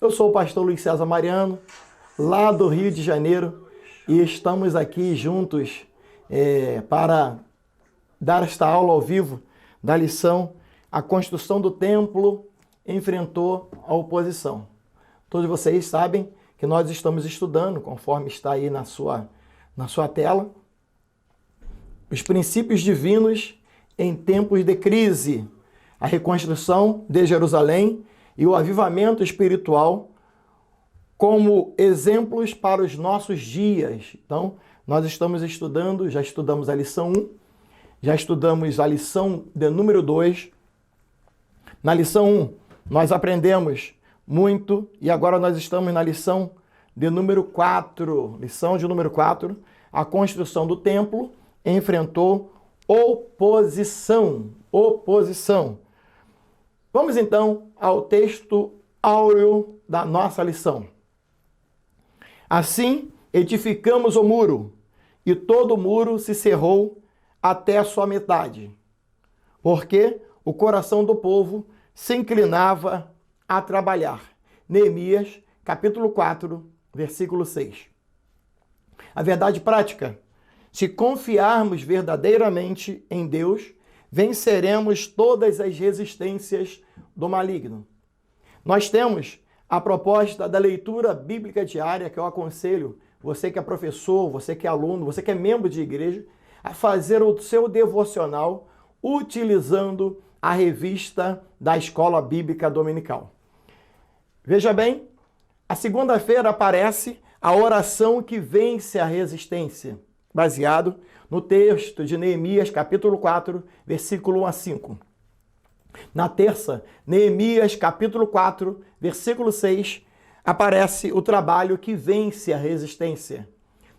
Eu sou o pastor Luiz César Mariano, lá do Rio de Janeiro, e estamos aqui juntos para dar esta aula ao vivo da lição A Construção do Templo enfrentou a oposição. Todos vocês sabem que nós estamos estudando, conforme está aí na sua tela, os princípios divinos em tempos de crise, a reconstrução de Jerusalém e o avivamento espiritual como exemplos para os nossos dias. Então, nós estamos estudando, já estudamos a lição 1, já estudamos a lição de número 2. Na lição 1, nós aprendemos muito e agora nós estamos na lição de número 4. Lição de número 4, a construção do templo enfrentou oposição. Vamos então ao texto áureo da nossa lição. Assim, edificamos o muro, e todo o muro se cerrou até a sua metade, porque o coração do povo se inclinava a trabalhar. Neemias, capítulo 4, versículo 6. A verdade prática: se confiarmos verdadeiramente em Deus, venceremos todas as resistências do maligno. Nós temos a proposta da leitura bíblica diária, que eu aconselho você que é professor, você que é aluno, você que é membro de igreja, a fazer o seu devocional utilizando a revista da Escola Bíblica Dominical. Veja bem, a segunda-feira aparece a oração que vence a resistência, baseado no texto de Neemias, capítulo 4, versículo 1 a 5. Na terça, Neemias, capítulo 4, versículo 6, aparece o trabalho que vence a resistência.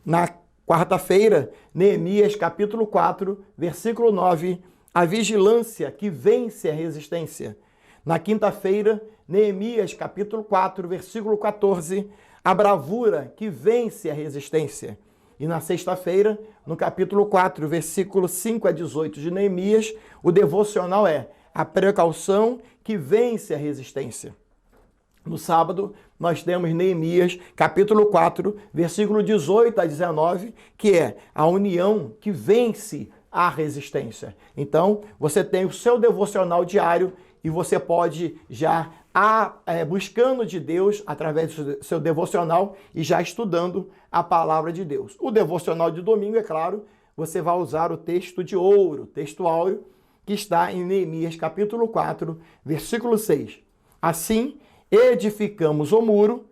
Na quarta-feira, Neemias, capítulo 4, versículo 9, a vigilância que vence a resistência. Na quinta-feira, Neemias, capítulo 4, versículo 14, a bravura que vence a resistência. E na sexta-feira, no capítulo 4, versículo 5 a 18 de Neemias, o devocional é a precaução que vence a resistência. No sábado, nós temos Neemias, capítulo 4, versículo 18 a 19, que é a união que vence a resistência. Então, você tem o seu devocional diário e você pode já buscando de Deus através do seu devocional e já estudando a palavra de Deus. O devocional de domingo, é claro, você vai usar o texto de ouro, texto áureo, que está em Neemias capítulo 4, versículo 6. Assim, edificamos o muro,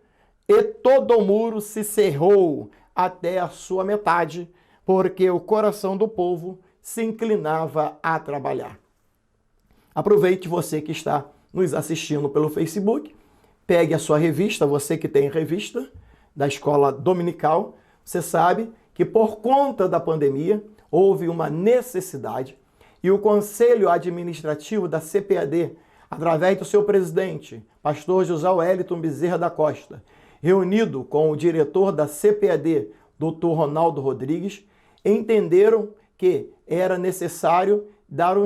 e todo o muro se cerrou até a sua metade, porque o coração do povo se inclinava a trabalhar. Aproveite você que está nos assistindo pelo Facebook, pegue a sua revista, você que tem revista da Escola Dominical, você sabe que por conta da pandemia houve uma necessidade e o Conselho Administrativo da CPAD, através do seu presidente, pastor José Wellington Bezerra da Costa, reunido com o diretor da CPAD, Dr. Ronaldo Rodrigues, entenderam que era necessário dar um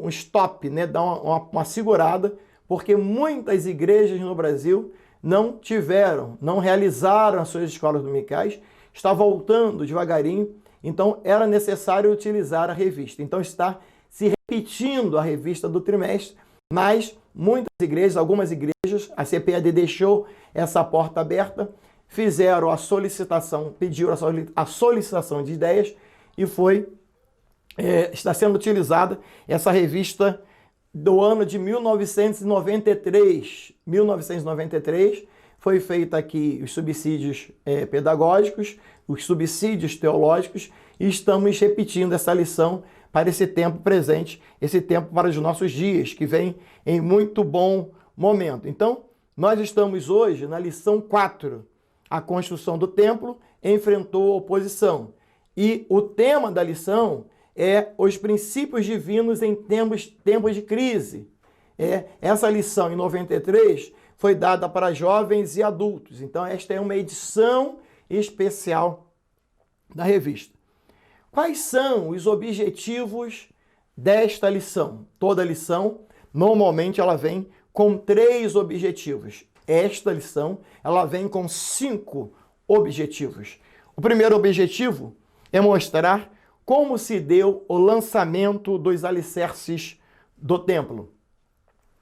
stop, né? Dar uma segurada, porque muitas igrejas no Brasil não realizaram as suas escolas dominicais, está voltando devagarinho, então era necessário utilizar a revista. Então está se repetindo a revista do trimestre, mas muitas igrejas, algumas igrejas, a CPAD deixou essa porta aberta, fizeram a solicitação, pediram a solicitação de ideias e está sendo utilizada essa revista do ano de 1993. 1993 foi feita aqui os subsídios pedagógicos, os subsídios teológicos, e estamos repetindo essa lição para esse tempo presente, esse tempo para os nossos dias, que vem em muito bom momento. Então, nós estamos hoje na lição 4. A construção do templo enfrentou a oposição. E o tema da lição é os princípios divinos em tempos de crise. Essa lição em 93 foi dada para jovens e adultos. Então, esta é uma edição especial da revista. Quais são os objetivos desta lição? Toda lição, normalmente, ela vem com 3 objetivos. esta lição, ela vem com 5 objetivos. O primeiro objetivo é mostrar como se deu o lançamento dos alicerces do templo.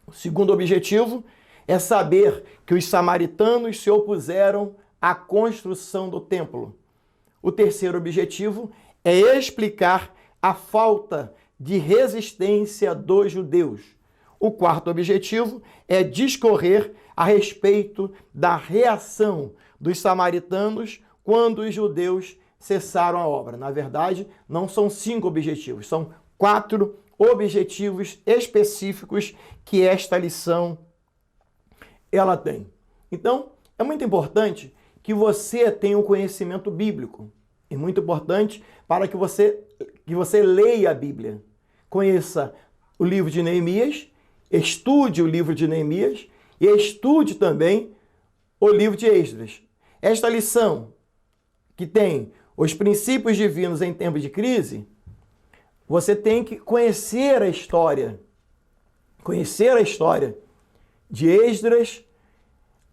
O segundo objetivo é saber que os samaritanos se opuseram à construção do templo. O terceiro objetivo é explicar a falta de resistência dos judeus. O quarto objetivo é discorrer a respeito da reação dos samaritanos quando os judeus cessaram a obra. Na verdade, não são 5 objetivos, são 4 objetivos específicos que esta lição ela tem. Então, é muito importante que você tenha o conhecimento bíblico. É muito importante para que você leia a Bíblia. Conheça o livro de Neemias, estude o livro de Neemias e estude também o livro de Esdras. Esta lição, que tem os princípios divinos em tempos de crise, você tem que conhecer a história. Conhecer a história de Esdras,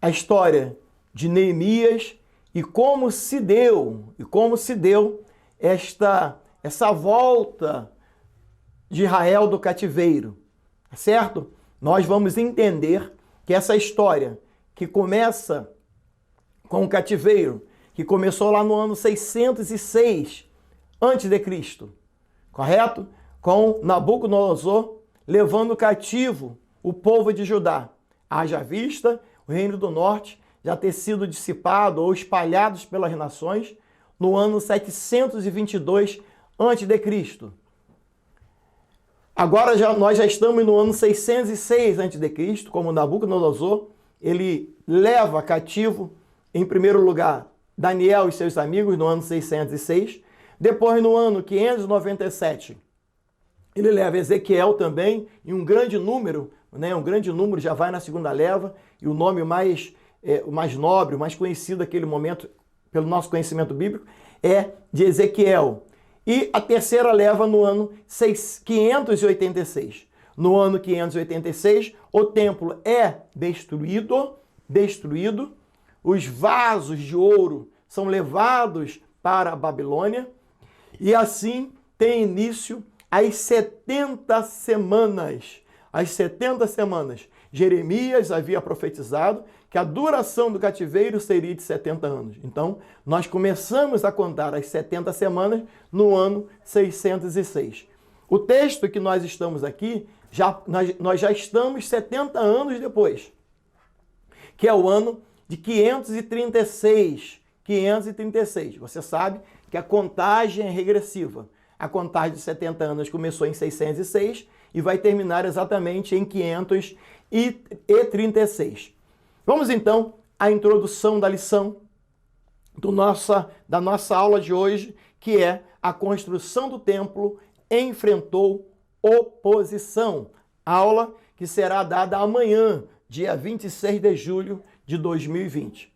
a história de Neemias e como se deu essa volta de Israel do cativeiro, certo? Nós vamos entender que essa história que começa com o cativeiro, que começou lá no ano 606 a.C., correto? Com Nabucodonosor levando cativo o povo de Judá. Haja vista o reino do norte já ter sido dissipado ou espalhados pelas nações no ano 722 a.C. Agora nós já estamos no ano 606 a.C., como Nabucodonosor, ele leva cativo, em primeiro lugar, Daniel e seus amigos no ano 606. Depois, no ano 597, ele leva Ezequiel também, e um grande número já vai na segunda leva, e o nome mais nobre, o mais conhecido daquele momento, pelo nosso conhecimento bíblico, é de Ezequiel. E a terceira leva no ano 586. No ano 586, o templo é destruído, os vasos de ouro são levados para a Babilônia, e assim tem início as 70 semanas. As 70 semanas. Jeremias havia profetizado que a duração do cativeiro seria de 70 anos. Então, nós começamos a contar as 70 semanas no ano 606. O texto que nós estamos aqui, nós já estamos 70 anos depois, que é o ano de 536. 536. Você sabe que a contagem é regressiva. A contagem de 70 anos começou em 606 e vai terminar exatamente em 536. Vamos então à introdução da lição da nossa aula de hoje, que é a construção do templo enfrentou oposição. Aula que será dada amanhã, dia 26 de julho de 2020.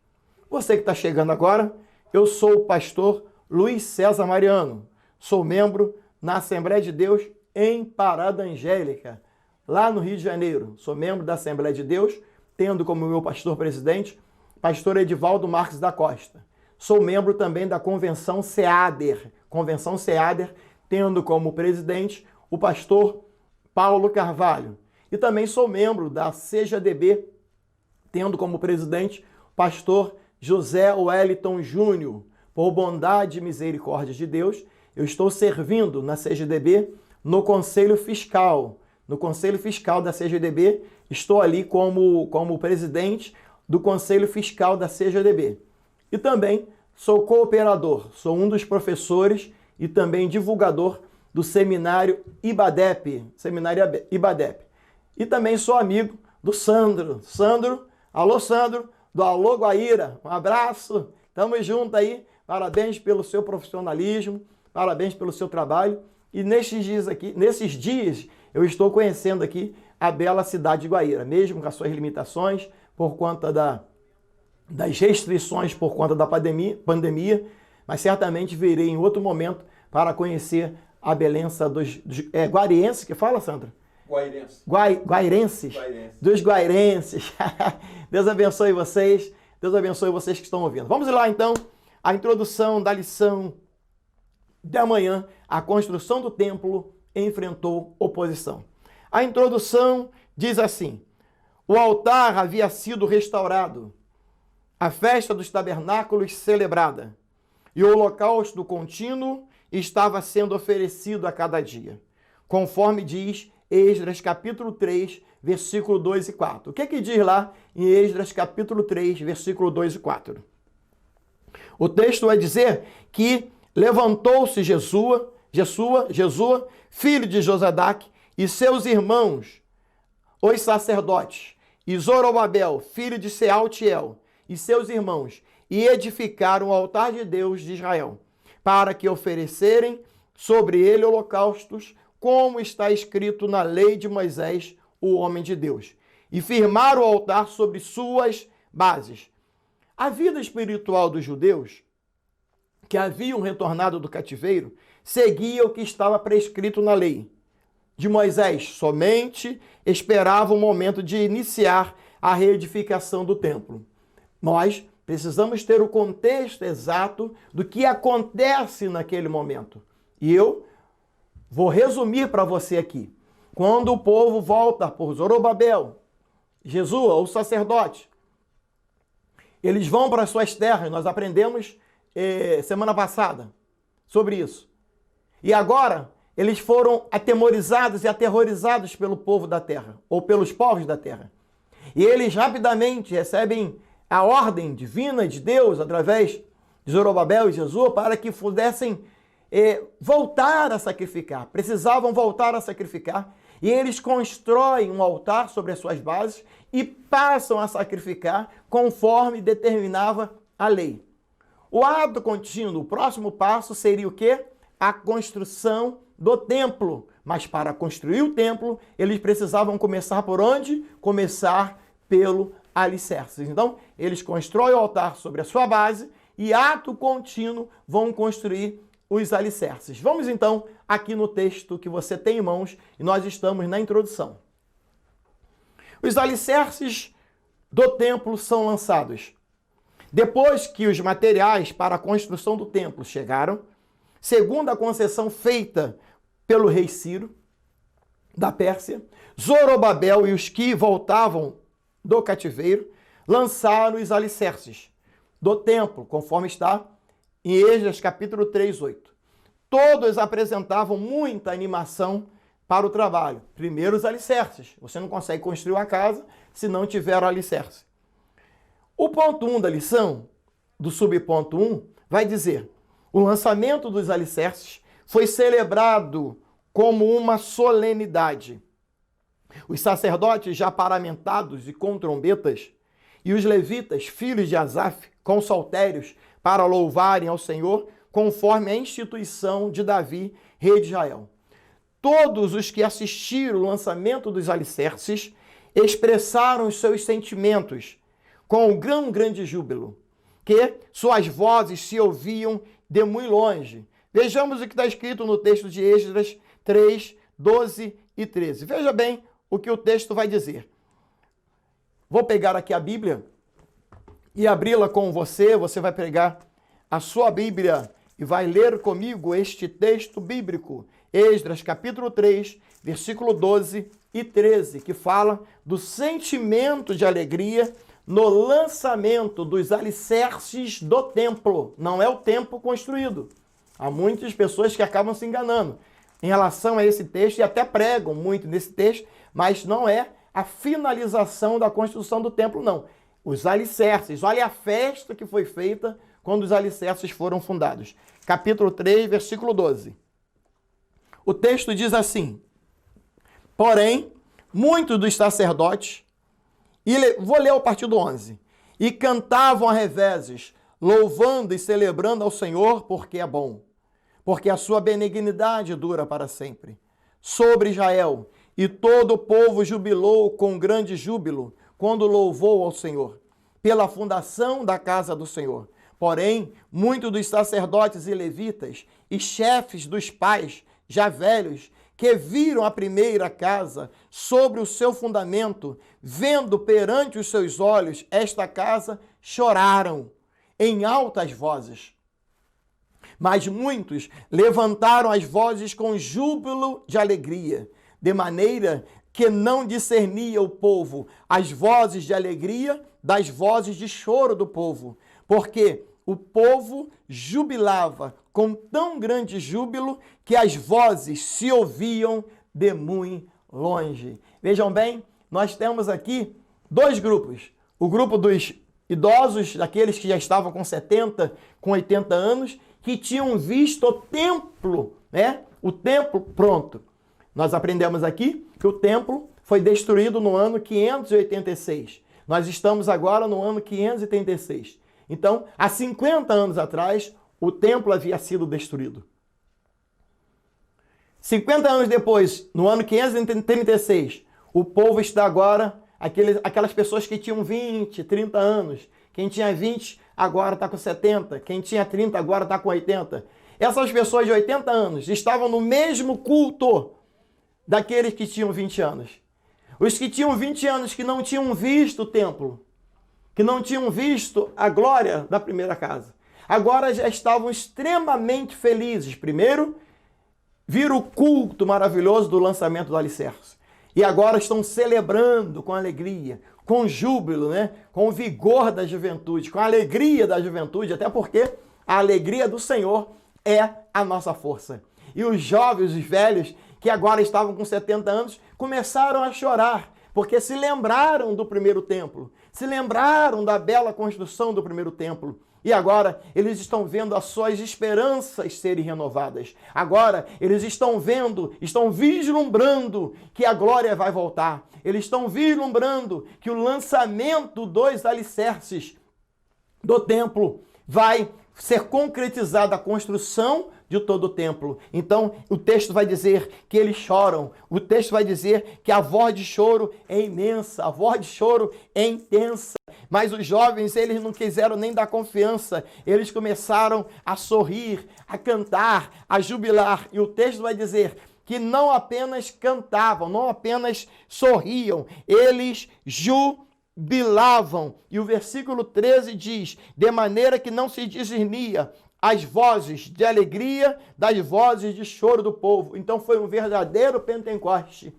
Você que está chegando agora, eu sou o pastor Luiz César Mariano. Sou membro na Assembleia de Deus em Parada Angélica, lá no Rio de Janeiro. Sou membro da Assembleia de Deus, tendo como meu pastor-presidente, pastor Edivaldo Marques da Costa. Sou membro também da Convenção SEADER, tendo como presidente o pastor Paulo Carvalho. E também sou membro da CJDB, tendo como presidente o pastor José Wellington Júnior. Por bondade e misericórdia de Deus, eu estou servindo na CJDB no Conselho Fiscal. No Conselho Fiscal da CJDB, estou ali como presidente do Conselho Fiscal da CJDB. E também sou cooperador, sou um dos professores e também divulgador do Seminário IBADEP. E também sou amigo do Sandro. Alô Sandro, do Alô Guaíra. Um abraço, tamo junto aí. Parabéns pelo seu profissionalismo, parabéns pelo seu trabalho. E nesses dias eu estou conhecendo aqui a bela cidade de Guaíra, mesmo com as suas limitações, por conta das restrições por conta da pandemia, mas certamente virei em outro momento para conhecer a beleza dos guarienses, que fala, Sandra? Guairenses? Dos guairenses. Deus abençoe vocês. Deus abençoe vocês que estão ouvindo. Vamos lá, então, a introdução da lição de amanhã. A construção do templo enfrentou oposição. A introdução diz assim: o altar havia sido restaurado, a festa dos tabernáculos celebrada, e o holocausto contínuo estava sendo oferecido a cada dia, conforme diz Esdras capítulo 3, versículo 2 e 4. O que diz lá em Esdras capítulo 3, versículo 2 e 4? O texto vai dizer que levantou-se Jesua, filho de Josadaque, e seus irmãos, os sacerdotes, e Zorobabel, filho de Sealtiel, e seus irmãos, e edificaram o altar de Deus de Israel, para que oferecerem sobre ele holocaustos, como está escrito na lei de Moisés, o homem de Deus, e firmaram o altar sobre suas bases. A vida espiritual dos judeus, que haviam retornado do cativeiro, seguia o que estava prescrito na lei de Moisés, somente esperava o momento de iniciar a reedificação do templo. Nós precisamos ter o contexto exato do que acontece naquele momento. E eu vou resumir para você aqui. Quando o povo volta por Zorobabel, Jesua, o sacerdote, eles vão para as suas terras. Nós aprendemos semana passada sobre isso. E agora eles foram atemorizados e aterrorizados pelo povo da terra, ou pelos povos da terra. E eles rapidamente recebem a ordem divina de Deus, através de Zorobabel e Jesua, para que pudessem voltar a sacrificar. Precisavam voltar a sacrificar. E eles constroem um altar sobre as suas bases e passam a sacrificar conforme determinava a lei. O ato contínuo, o próximo passo seria o quê? A construção do templo. Mas para construir o templo, eles precisavam começar por onde? Começar pelo alicerce. Então, eles constroem o altar sobre a sua base e, ato contínuo, vão construir os alicerces. Vamos então aqui no texto que você tem em mãos e nós estamos na introdução. Os alicerces do templo são lançados. Depois que os materiais para a construção do templo chegaram, segundo a concessão feita pelo rei Ciro, da Pérsia, Zorobabel e os que voltavam do cativeiro lançaram os alicerces do templo, conforme está em Esdras capítulo 3, 8. Todos apresentavam muita animação para o trabalho. Primeiro os alicerces. Você não consegue construir uma casa se não tiver alicerce. O ponto 1 da lição, do subponto 1, vai dizer: o lançamento dos alicerces foi celebrado como uma solenidade. Os sacerdotes já paramentados e com trombetas, e os levitas, filhos de Asaf, com saltérios, para louvarem ao Senhor, conforme a instituição de Davi, rei de Israel. Todos os que assistiram o lançamento dos alicerces expressaram os seus sentimentos com um grande júbilo, que suas vozes se ouviam de muito longe. Vejamos o que está escrito no texto de Esdras 3, 12 e 13. Veja bem o que o texto vai dizer. Vou pegar aqui a Bíblia e abri-la com você. Você vai pegar a sua Bíblia e vai ler comigo este texto bíblico. Esdras capítulo 3, versículo 12 e 13, que fala do sentimento de alegria no lançamento dos alicerces do templo. Não é o templo construído. Há muitas pessoas que acabam se enganando em relação a esse texto e até pregam muito nesse texto, mas não é a finalização da construção do templo, não. Os alicerces, olha a festa que foi feita quando os alicerces foram fundados. Capítulo 3, versículo 12. O texto diz assim: porém, muitos dos sacerdotes, vou ler a partir do 11, e cantavam a reveses, louvando e celebrando ao Senhor, porque é bom, porque a sua benignidade dura para sempre. Sobre Israel, e todo o povo jubilou com grande júbilo, quando louvou ao Senhor, pela fundação da casa do Senhor. Porém, muitos dos sacerdotes e levitas, e chefes dos pais, já velhos, que viram a primeira casa sobre o seu fundamento, vendo perante os seus olhos esta casa, choraram em altas vozes. Mas muitos levantaram as vozes com júbilo de alegria, de maneira que não discernia o povo as vozes de alegria das vozes de choro do povo, porque o povo jubilava com tão grande júbilo que as vozes se ouviam de muito longe. Vejam bem, nós temos aqui dois grupos. O grupo dos idosos, daqueles que já estavam com 70, com 80 anos, que tinham visto o templo, né? O templo pronto. Nós aprendemos aqui que o templo foi destruído no ano 586. Nós estamos agora no ano 536. Então, há 50 anos atrás, o templo havia sido destruído. 50 anos depois, no ano 536, o povo está agora, aquelas pessoas que tinham 20, 30 anos. Quem tinha 20 agora está com 70. Quem tinha 30 agora está com 80. Essas pessoas de 80 anos estavam no mesmo culto daqueles que tinham 20 anos. Os que tinham 20 anos que não tinham visto o templo, que não tinham visto a glória da primeira casa, agora já estavam extremamente felizes. Primeiro, viram o culto maravilhoso do lançamento do alicerce. E agora estão celebrando com alegria, com júbilo, né? Com o vigor da juventude, com a alegria da juventude, até porque a alegria do Senhor é a nossa força. E os jovens, os velhos, que agora estavam com 70 anos, começaram a chorar, porque se lembraram do primeiro templo, se lembraram da bela construção do primeiro templo. E agora eles estão vendo as suas esperanças serem renovadas. Agora eles estão vendo, estão vislumbrando que a glória vai voltar. Eles estão vislumbrando que o lançamento dos alicerces do templo vai ser concretizada, a construção de todo o templo. Então, o texto vai dizer que eles choram. O texto vai dizer que a voz de choro é imensa, a voz de choro é intensa. Mas os jovens, eles não quiseram nem dar confiança. Eles começaram a sorrir, a cantar, a jubilar. E o texto vai dizer que não apenas cantavam, não apenas sorriam, eles jubilavam. E o versículo 13 diz: de maneira que não se discernia as vozes de alegria das vozes de choro do povo. Então foi um verdadeiro Pentecoste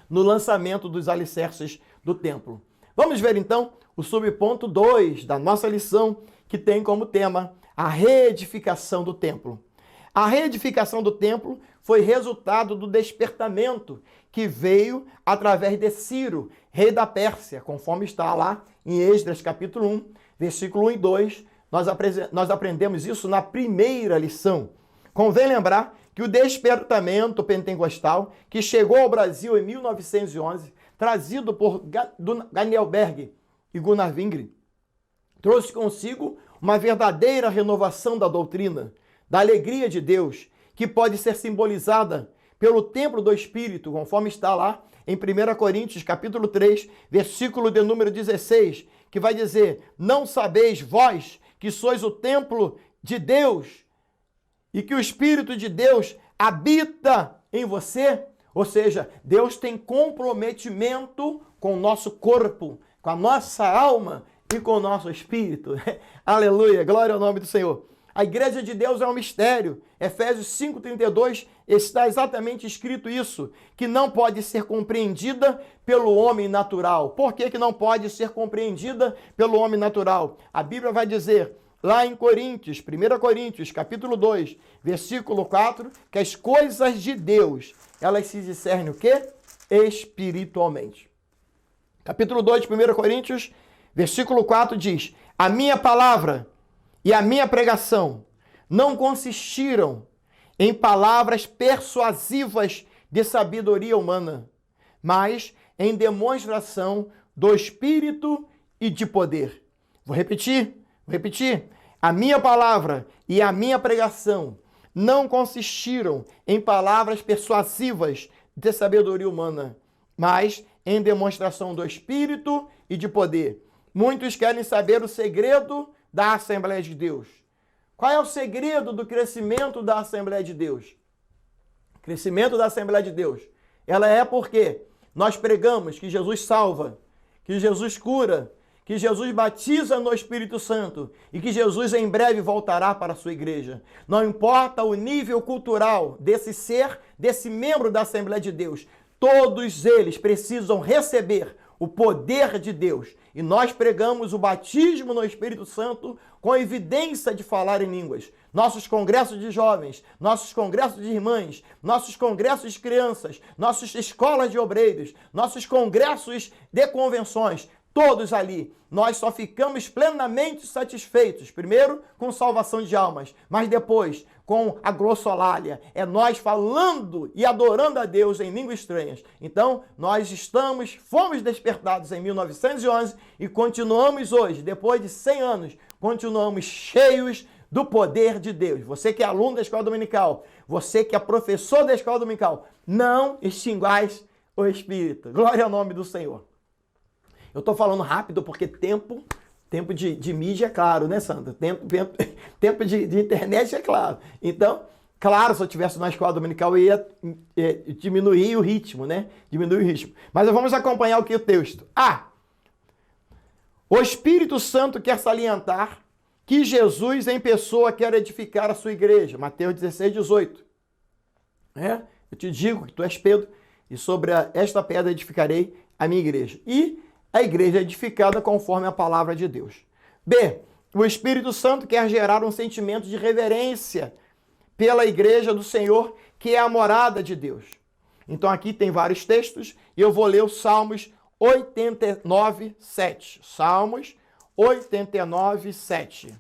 no lançamento dos alicerces do templo. Vamos ver então o subponto 2 da nossa lição, que tem como tema a reedificação do templo. A reedificação do templo foi resultado do despertamento que veio através de Ciro, rei da Pérsia, conforme está lá em Esdras capítulo 1, versículo 1 e 2. Nós aprendemos isso na primeira lição. Convém lembrar que o despertamento pentecostal, que chegou ao Brasil em 1911, trazido por Daniel Berg e Gunnar Wingre, trouxe consigo uma verdadeira renovação da doutrina, da alegria de Deus, que pode ser simbolizada pelo templo do Espírito, conforme está lá em 1 Coríntios capítulo 3, versículo de número 16, que vai dizer: não sabeis vós que sois o templo de Deus e que o Espírito de Deus habita em você? Ou seja, Deus tem comprometimento com o nosso corpo, com a nossa alma e com o nosso espírito. Aleluia, glória ao nome do Senhor. A igreja de Deus é um mistério. Efésios 5,32 está exatamente escrito isso, que não pode ser compreendida pelo homem natural. Por que não pode ser compreendida pelo homem natural? A Bíblia vai dizer lá em Coríntios, 1 Coríntios, capítulo 2, versículo 4, que as coisas de Deus, elas se discernem o quê? Espiritualmente. Capítulo 2 de 1 Coríntios, versículo 4 diz: a minha palavra e a minha pregação não consistiram em palavras persuasivas de sabedoria humana, mas em demonstração do Espírito e de poder. Vou repetir. A minha palavra e a minha pregação não consistiram em palavras persuasivas de sabedoria humana, mas em demonstração do Espírito e de poder. Muitos querem saber o segredo da Assembleia de Deus. Qual é o segredo do crescimento da Assembleia de Deus? crescimento da Assembleia de Deus, ela é porque nós pregamos que Jesus salva, que Jesus cura, que Jesus batiza no Espírito Santo e que Jesus em breve voltará para a sua igreja. Não importa o nível cultural desse ser, desse membro da Assembleia de Deus, todos eles precisam receber o poder de Deus. E nós pregamos o batismo no Espírito Santo com evidência de falar em línguas. Nossos congressos de jovens, nossos congressos de irmãs, nossos congressos de crianças, nossas escolas de obreiros, nossos congressos de convenções, todos ali, nós só ficamos plenamente satisfeitos, primeiro com salvação de almas, mas depois com a glossolalia, é nós falando e adorando a Deus em línguas estranhas. Então, nós fomos despertados em 1911 e continuamos hoje, depois de 100 anos, continuamos cheios do poder de Deus. Você que é aluno da escola dominical, você que é professor da escola dominical, não extingais o Espírito. Glória ao nome do Senhor. Eu estou falando rápido porque tempo de mídia é claro, né, Sandra? Tempo de internet é claro. Então, claro, se eu estivesse na escola dominical, eu ia diminuir o ritmo, né? Diminuir o ritmo. Mas vamos acompanhar o texto. O Espírito Santo quer salientar que Jesus em pessoa quer edificar a sua igreja. Mateus 16, 18. Eu te digo que tu és Pedro e sobre esta pedra edificarei a minha igreja. E a igreja é edificada conforme a palavra de Deus. B. O Espírito Santo quer gerar um sentimento de reverência pela igreja do Senhor, que é a morada de Deus. Então aqui tem vários textos e eu vou ler os Salmos 89, 7. Salmos 89, 7.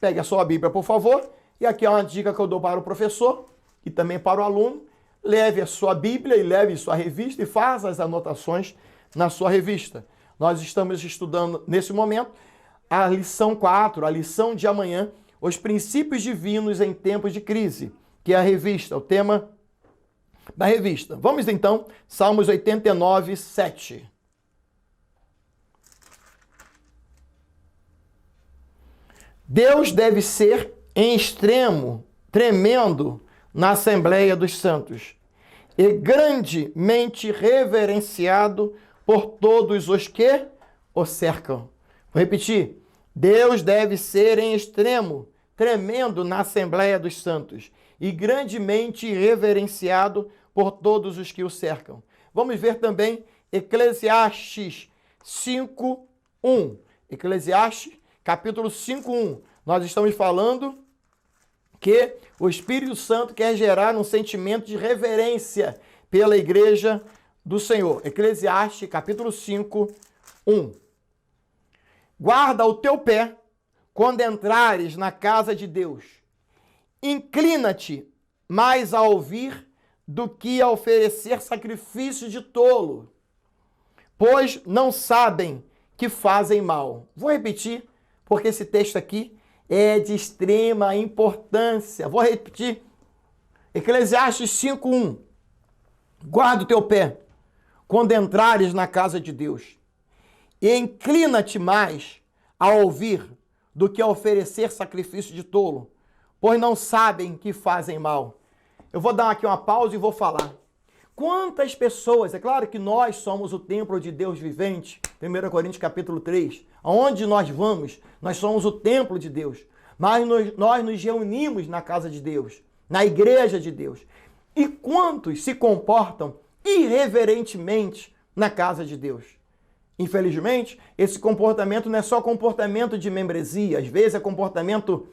Pegue a sua Bíblia, por favor. E aqui é uma dica que eu dou para o professor e também para o aluno. Leve a sua Bíblia e leve sua revista e faça as anotações na sua revista. Nós estamos estudando, nesse momento, a lição 4, a lição de amanhã, os princípios divinos em tempos de crise, que é a revista, o tema da revista. Vamos então, Salmos 89, 7. Deus deve ser em extremo, tremendo na Assembleia dos Santos e grandemente reverenciado por todos os que o cercam. Vou repetir. Deus deve ser em extremo, tremendo na Assembleia dos Santos e grandemente reverenciado por todos os que o cercam. Vamos ver também Eclesiastes 5:1. Eclesiastes, capítulo 5:1. Nós estamos falando que o Espírito Santo quer gerar um sentimento de reverência pela igreja do Senhor. Eclesiastes, capítulo 5:1. Guarda o teu pé quando entrares na casa de Deus. Inclina-te mais a ouvir do que a oferecer sacrifício de tolo, pois não sabem que fazem mal. Vou repetir, porque esse texto aqui é de extrema importância. Vou repetir. Eclesiastes 5:1. Guarda o teu pé quando entrares na casa de Deus. E inclina-te mais a ouvir do que a oferecer sacrifício de tolo, pois não sabem que fazem mal. Eu vou dar aqui uma pausa e vou falar. Quantas pessoas, é claro que nós somos o templo de Deus vivente, 1 Coríntios capítulo 3, aonde nós vamos, nós somos o templo de Deus, mas nós nos reunimos na casa de Deus, na igreja de Deus. E quantos se comportam irreverentemente na casa de Deus? Infelizmente, esse comportamento não é só comportamento de membresia, às vezes é comportamento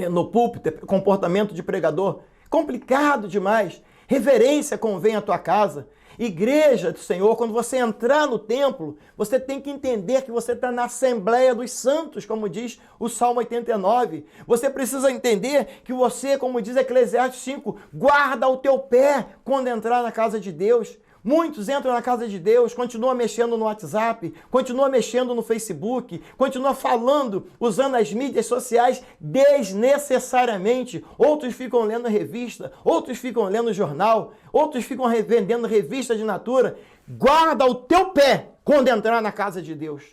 no púlpito, é comportamento de pregador. Complicado demais. Reverência convém à tua casa. Igreja do Senhor, quando você entrar no templo, você tem que entender que você está na Assembleia dos Santos, como diz o Salmo 89. Você precisa entender que você, como diz Eclesiastes 5, guarda o teu pé quando entrar na casa de Deus. Muitos entram na casa de Deus, continuam mexendo no WhatsApp, continuam mexendo no Facebook, continuam falando, usando as mídias sociais desnecessariamente. Outros ficam lendo revista, outros ficam lendo jornal, outros ficam vendendo revista de natura. Guarda o teu pé quando entrar na casa de Deus.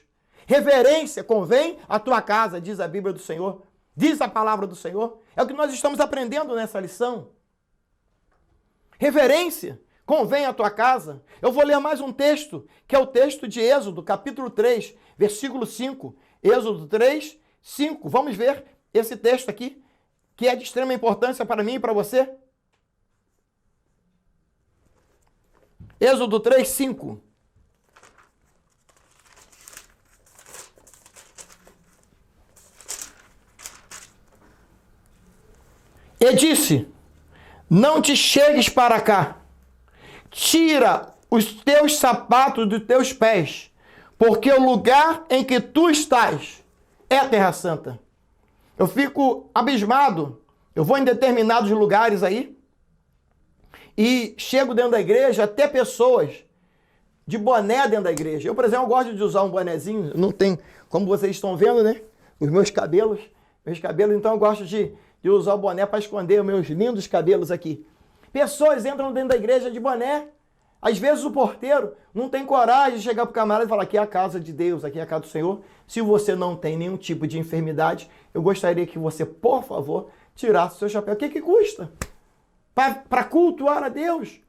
Reverência convém à tua casa, diz a Bíblia do Senhor, diz a palavra do Senhor. É o que nós estamos aprendendo nessa lição. Reverência convém à tua casa. Eu vou ler mais um texto, que é o texto de Êxodo, capítulo 3, versículo 5. Êxodo 3, 5. Vamos ver esse texto aqui, que é de extrema importância para mim e para você. Êxodo 3, 5. E disse: não te chegues para cá, tira os teus sapatos dos teus pés, porque o lugar em que tu estás é a Terra Santa. Eu fico abismado, eu vou em determinados lugares aí, e chego dentro da igreja, até pessoas de boné dentro da igreja. Eu, por exemplo, gosto de usar um bonezinho, não tem, como vocês estão vendo, né? Os meus cabelos, então eu gosto de usar o boné para esconder os meus lindos cabelos aqui. Pessoas entram dentro da igreja de boné. Às vezes o porteiro não tem coragem de chegar para o camarada e falar: aqui é a casa de Deus, aqui é a casa do Senhor. Se você não tem nenhum tipo de enfermidade, eu gostaria que você, por favor, tirasse o seu chapéu. O que custa? Para cultuar a Deus.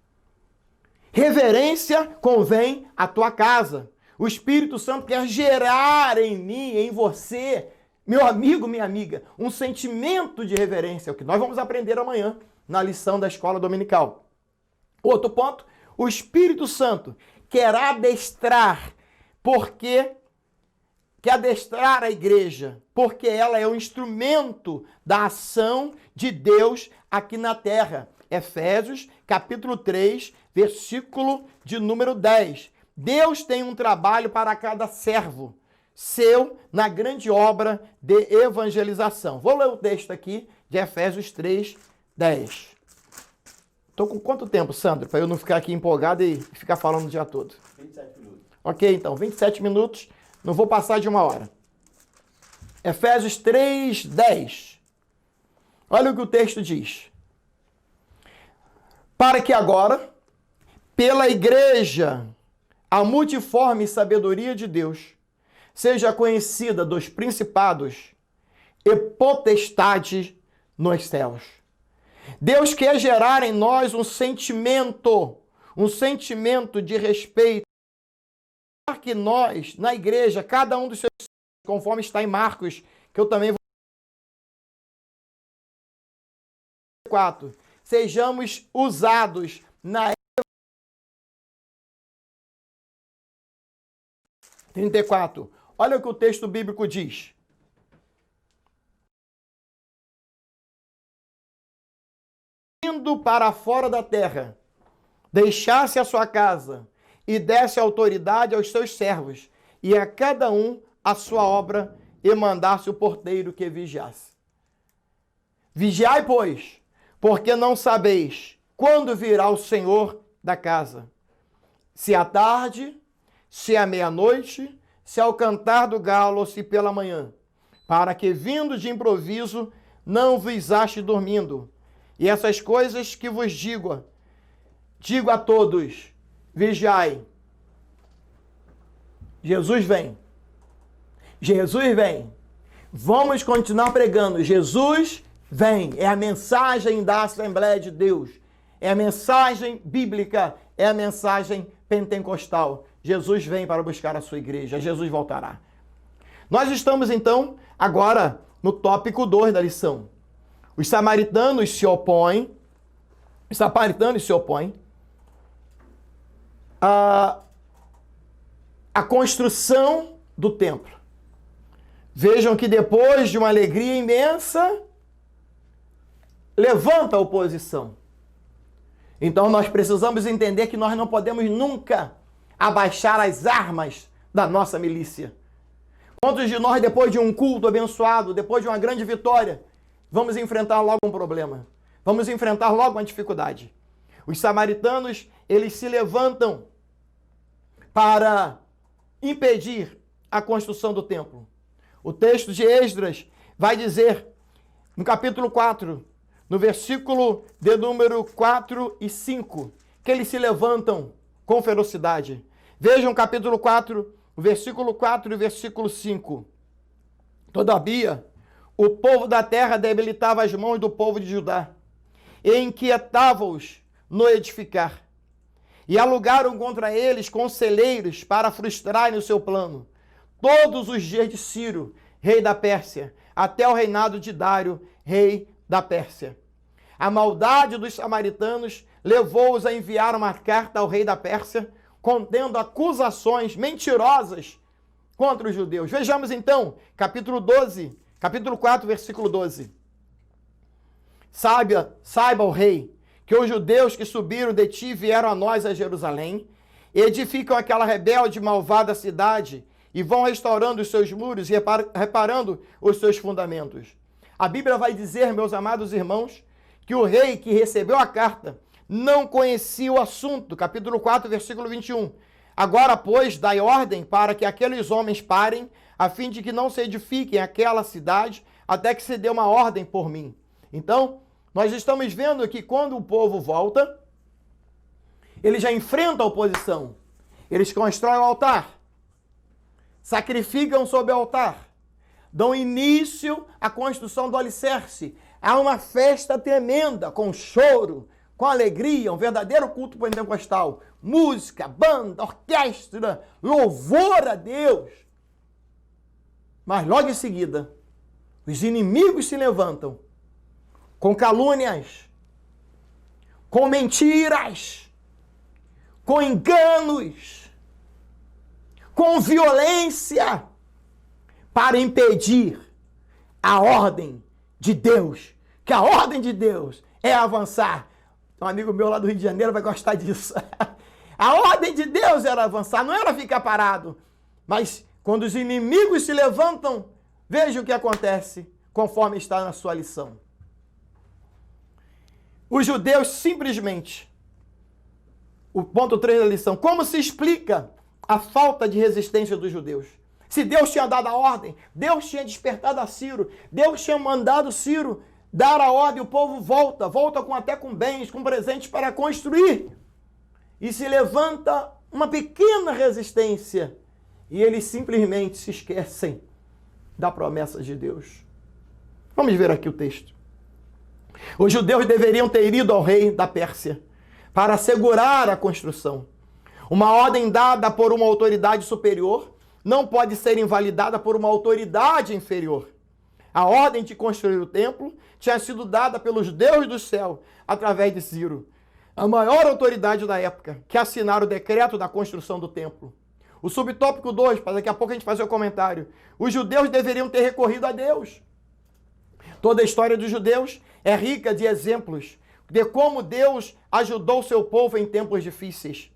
Reverência convém à tua casa. O Espírito Santo quer gerar em mim, em você, meu amigo, minha amiga, um sentimento de reverência. É o que nós vamos aprender amanhã na lição da escola dominical. Outro ponto, o Espírito Santo quer adestrar, quer adestrar a igreja, porque ela é o instrumento da ação de Deus aqui na terra. Efésios, capítulo 3, versículo de número 10. Deus tem um trabalho para cada servo seu na grande obra de evangelização. Vou ler o texto aqui de Efésios 3, 10. Estou com quanto tempo, Sandro, para eu não ficar aqui empolgado e ficar falando o dia todo? 27 minutos. Ok, então, 27 minutos, não vou passar de 1 hora. Efésios 3, 10. Olha o que o texto diz. Para que agora, pela igreja, a multiforme sabedoria de Deus seja conhecida dos principados e potestades nos céus. Deus quer gerar em nós um sentimento de respeito, para que nós, na igreja, cada um dos seus, conforme está em Marcos, que eu também vou 4, sejamos usados na 34. Olha o que o texto bíblico diz. Indo para fora da terra, deixasse a sua casa e desse autoridade aos seus servos, e a cada um a sua obra, e mandasse o porteiro que vigiasse. Vigiai, pois, porque não sabeis quando virá o Senhor da casa, se à tarde, se à meia-noite, se ao cantar do galo ou se pela manhã, para que, vindo de improviso, não vos ache dormindo. E essas coisas que vos digo a todos, vigiai. Jesus vem. Jesus vem. Vamos continuar pregando. Jesus vem. É a mensagem da Assembleia de Deus. É a mensagem bíblica. É a mensagem pentecostal. Jesus vem para buscar a sua igreja. Jesus voltará. Nós estamos, então, agora no tópico 2 da lição. Os samaritanos se opõem. À construção do templo. Vejam que depois de uma alegria imensa, levanta a oposição. Então nós precisamos entender que nós não podemos nunca abaixar as armas da nossa milícia. Quantos de nós, depois de um culto abençoado, depois de uma grande vitória, vamos enfrentar logo um problema? Vamos enfrentar logo uma dificuldade. Os samaritanos, eles se levantam para impedir a construção do templo. O texto de Esdras vai dizer, no capítulo 4, no versículo de número 4 e 5, que eles se levantam com ferocidade. Vejam o capítulo 4, o versículo 4 e o versículo 5. Todavia, o povo da terra debilitava as mãos do povo de Judá e inquietava-os no edificar. E alugaram contra eles conselheiros para frustrarem o seu plano. Todos os dias de Ciro, rei da Pérsia, até o reinado de Dário, rei da Pérsia. A maldade dos samaritanos levou-os a enviar uma carta ao rei da Pérsia, contendo acusações mentirosas contra os judeus. Vejamos então, capítulo 4, versículo 12. Saiba o rei, que os judeus que subiram de ti vieram a nós a Jerusalém, edificam aquela rebelde e malvada cidade, e vão restaurando os seus muros e reparando os seus fundamentos. A Bíblia vai dizer, meus amados irmãos, que o rei que recebeu a carta não conhecia o assunto. Capítulo 4, versículo 21. Agora, pois, dai ordem para que aqueles homens parem, a fim de que não se edifiquem aquela cidade, até que se dê uma ordem por mim. Então, nós estamos vendo que quando o povo volta, ele já enfrenta a oposição. Eles constroem o altar, sacrificam sobre o altar, dão início à construção do alicerce. Há uma festa tremenda, com choro, com alegria, um verdadeiro culto pentecostal. Música, banda, orquestra, louvor a Deus. Mas logo em seguida, os inimigos se levantam com calúnias, com mentiras, com enganos, com violência, para impedir a ordem de Deus, que a ordem de Deus é avançar. Um amigo meu lá do Rio de Janeiro vai gostar disso. A ordem de Deus era avançar, não era ficar parado. Mas quando os inimigos se levantam, veja o que acontece, conforme está na sua lição. Os judeus simplesmente, o ponto 3 da lição, como se explica a falta de resistência dos judeus? Se Deus tinha dado a ordem, Deus tinha despertado a Ciro, Deus tinha mandado Ciro dar a ordem, o povo volta até com bens, com presentes para construir. E se levanta uma pequena resistência e eles simplesmente se esquecem da promessa de Deus. Vamos ver aqui o texto. Os judeus deveriam ter ido ao rei da Pérsia para assegurar a construção. Uma ordem dada por uma autoridade superior não pode ser invalidada por uma autoridade inferior. A ordem de construir o templo tinha sido dada pelos deuses do céu através de Ciro, a maior autoridade da época, que assinaram o decreto da construção do templo. O subtópico 2, para daqui a pouco a gente fazer o comentário. Os judeus deveriam ter recorrido a Deus. Toda a história dos judeus é rica de exemplos de como Deus ajudou seu povo em tempos difíceis.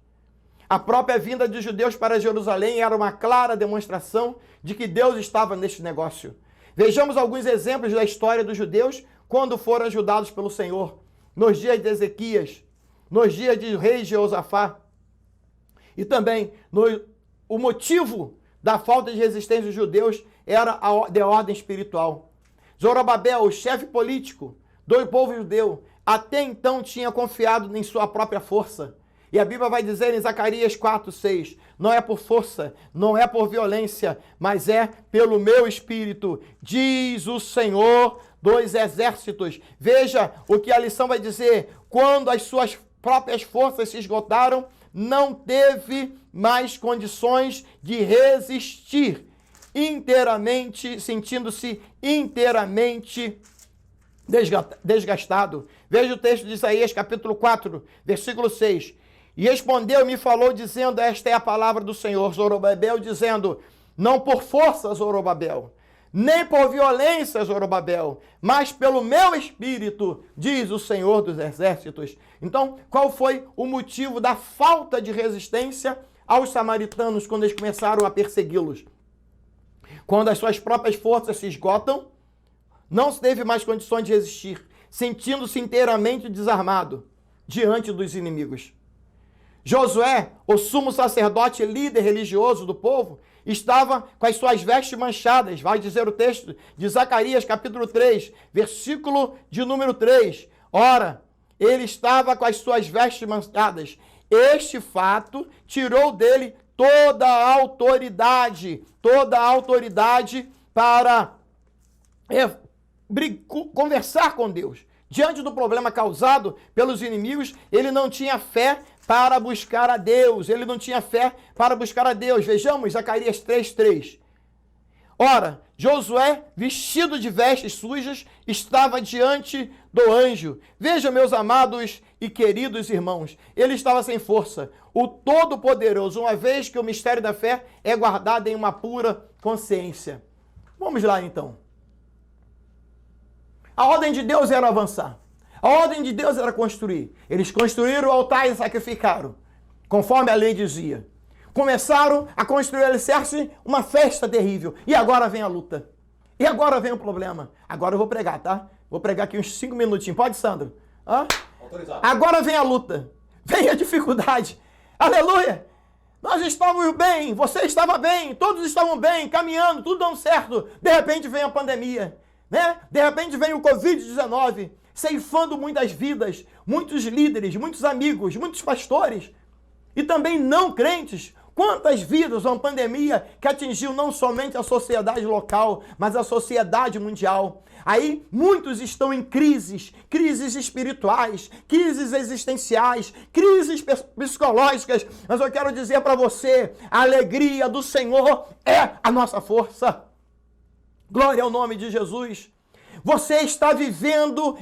A própria vinda dos judeus para Jerusalém era uma clara demonstração de que Deus estava neste negócio. Vejamos alguns exemplos da história dos judeus quando foram ajudados pelo Senhor. Nos dias de Ezequias, nos dias de rei Jeosafá. E também o motivo da falta de resistência dos judeus era de ordem espiritual. Zorobabel, o chefe político do povo judeu, até então tinha confiado em sua própria força. E a Bíblia vai dizer em Zacarias 4:6, não é por força, não é por violência, mas é pelo meu espírito, diz o Senhor dos exércitos. Veja o que a lição vai dizer. Quando as suas próprias forças se esgotaram, não teve mais condições de resistir, sentindo-se inteiramente desgastado. Veja o texto de Isaías, capítulo 4, versículo 6. E respondeu e me falou, dizendo, esta é a palavra do Senhor, Zorobabel, dizendo, não por força, Zorobabel, nem por violência, Zorobabel, mas pelo meu espírito, diz o Senhor dos exércitos. Então, qual foi o motivo da falta de resistência aos samaritanos quando eles começaram a persegui-los? Quando as suas próprias forças se esgotam, não se teve mais condições de resistir, sentindo-se inteiramente desarmado diante dos inimigos. Josué, o sumo sacerdote e líder religioso do povo, estava com as suas vestes manchadas, vai dizer o texto de Zacarias, capítulo 3, versículo de número 3. Ora, ele estava com as suas vestes manchadas. Este fato tirou dele toda a autoridade para conversar com Deus, Diante do problema causado pelos inimigos, ele não tinha fé para buscar a Deus. Ele não tinha fé para buscar a Deus. Vejamos Zacarias 3:3. Ora, Josué, vestido de vestes sujas, estava diante do anjo. Veja, meus amados e queridos irmãos, ele estava sem força. O Todo-Poderoso, uma vez que o mistério da fé é guardado em uma pura consciência. Vamos lá, então. A ordem de Deus era avançar. A ordem de Deus era construir. Eles construíram o altar e sacrificaram, conforme a lei dizia. Começaram a construir o alicerce, uma festa terrível. E agora vem a luta. E agora vem o problema. Agora eu vou pregar, tá? Vou pregar aqui uns 5 minutinhos. Pode, Sandro? Hã? Autorizado. Agora vem a luta. Vem a dificuldade. Aleluia! Nós estávamos bem, você estava bem, todos estavam bem, caminhando, tudo dando certo. De repente vem a pandemia, né? De repente vem o Covid-19, ceifando muitas vidas, muitos líderes, muitos amigos, muitos pastores e também não crentes. Quantas vidas uma pandemia que atingiu não somente a sociedade local, mas a sociedade mundial. Aí muitos estão em crises espirituais, crises existenciais, crises psicológicas. Mas eu quero dizer para você, a alegria do Senhor é a nossa força. Glória ao nome de Jesus. Você estava vivendo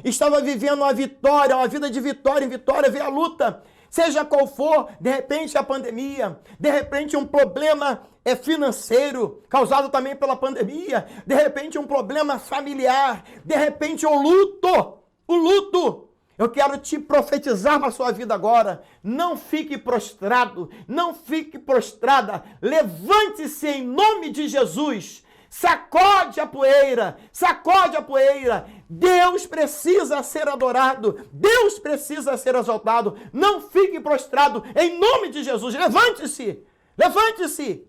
uma vitória, uma vida de vitória em vitória, vê a luta. Seja qual for, de repente a pandemia, de repente um problema financeiro, causado também pela pandemia, de repente um problema familiar, de repente o luto. Eu quero te profetizar na sua vida agora. Não fique prostrado, não fique prostrada. Levante-se em nome de Jesus. Sacode a poeira, sacode a poeira. Deus precisa ser adorado, Deus precisa ser exaltado. Não fique prostrado, em nome de Jesus. Levante-se, levante-se.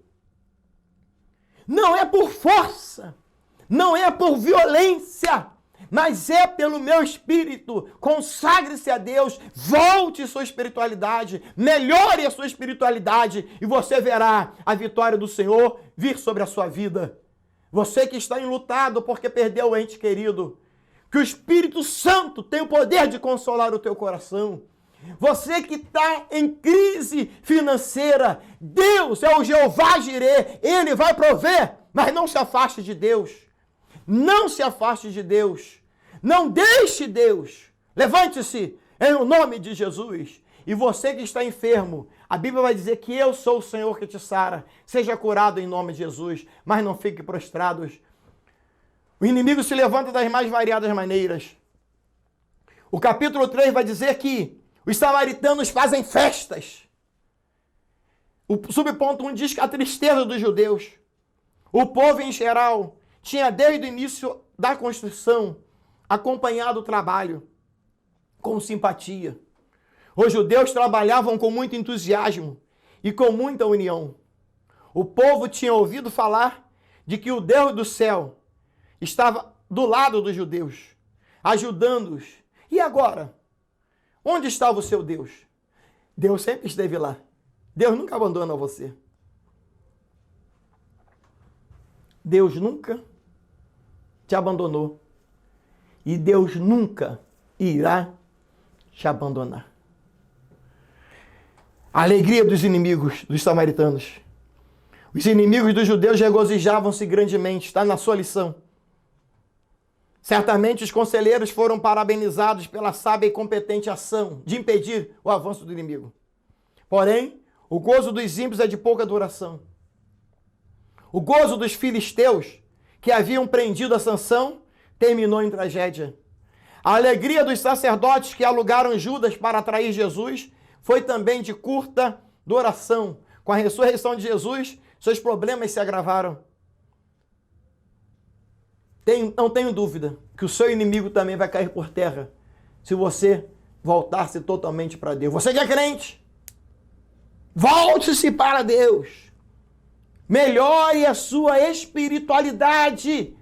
Não é por força, não é por violência, mas é pelo meu espírito. Consagre-se a Deus, volte sua espiritualidade, melhore a sua espiritualidade e você verá a vitória do Senhor vir sobre a sua vida. Você que está enlutado porque perdeu o ente querido, que o Espírito Santo tem o poder de consolar o teu coração. Você que está em crise financeira, Deus é o Jeová Jirê, Ele vai prover, mas não se afaste de Deus. Não se afaste de Deus. Não deixe Deus. Levante-se em nome de Jesus. E você que está enfermo, a Bíblia vai dizer que eu sou o Senhor que te sara. Seja curado em nome de Jesus, mas não fique prostrados. O inimigo se levanta das mais variadas maneiras. O capítulo 3 vai dizer que os samaritanos fazem festas. O subponto 1 diz que a tristeza dos judeus. O povo em geral tinha desde o início da construção acompanhado o trabalho com simpatia. Os judeus trabalhavam com muito entusiasmo e com muita união. O povo tinha ouvido falar de que o Deus do céu estava do lado dos judeus, ajudando-os. E agora? Onde estava o seu Deus? Deus sempre esteve lá. Deus nunca abandona você. Deus nunca te abandonou. E Deus nunca irá te abandonar. A alegria dos inimigos dos samaritanos. Os inimigos dos judeus regozijavam-se grandemente. Está na sua lição. Certamente os conselheiros foram parabenizados pela sábia e competente ação de impedir o avanço do inimigo. Porém, o gozo dos ímpios é de pouca duração. O gozo dos filisteus, que haviam prendido a Sansão, terminou em tragédia. A alegria dos sacerdotes que alugaram Judas para atrair Jesus foi também de curta duração. Com a ressurreição de Jesus, seus problemas se agravaram. Não tenho dúvida que o seu inimigo também vai cair por terra se você voltar-se totalmente para Deus. Você que é crente, volte-se para Deus. Melhore a sua espiritualidade,